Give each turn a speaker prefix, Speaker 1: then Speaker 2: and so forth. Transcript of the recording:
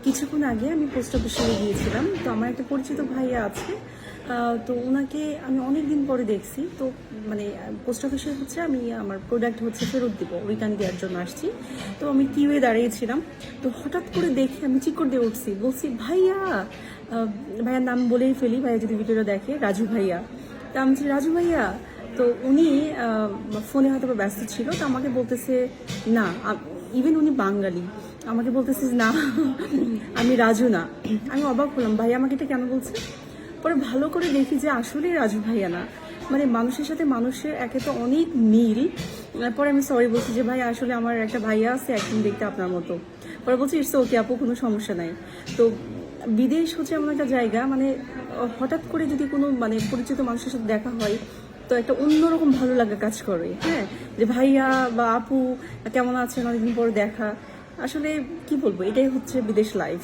Speaker 1: কিছুক্ষণ আগে আমি পোস্ট অফিসে গিয়েছিলাম, তো আমার একটা পরিচিত ভাইয়া আছে, তো ওনাকে আমি অনেক দিন পরে দেখছি। তো মানে পোস্ট অফিসে হচ্ছে আমি আমার প্রোডাক্ট হচ্ছে ফেরত দিব, রিটার্ন দেওয়ার জন্য আসছি। তো আমি কিউয়ে দাঁড়িয়েছিলাম, তো হঠাৎ করে দেখে আমি চিৎকার দিয়ে উঠছি, বলছি ভাইয়া। ভাইয়ার নাম বলেই ফেলি, ভাইয়া যদি ভিডিওটা দেখে, রাজু ভাইয়া। তা আমি বলছি রাজু ভাইয়া। তো উনি ফোনে হয়তো ব্যস্ত ছিল, তো আমাকে বলতেছে না, ইভেন উনি বাঙালি, আমাকে বলতেছে না আমি রাজু না। আমি অবাক হলাম, ভাই আমাকে এটা কেন বলছে? পরে ভালো করে দেখি যে আসলেই রাজু ভাইয়া না, মানে মানুষের সাথে মানুষের একে তো অনেক মিল। পরে আমি সরি বলছি যে ভাই আসলে আমার একটা ভাইয়া আছে একদম দেখতে আপনার মতো। পরে বলছি ইটস ওকে আপু, কোনো সমস্যা নাই। তো বিদেশ হচ্ছে এমন একটা জায়গা, মানে হঠাৎ করে যদি কোনো মানে পরিচিত মানুষের সাথে দেখা হয়, তো একটা অন্যরকম ভালো লাগা কাজ করে। হ্যাঁ, যে ভাইয়া বা আপু কেমন আছেন, অনেকদিন পর দেখা। আসলে কি বলবো, এটাই হচ্ছে বিদেশ লাইফ।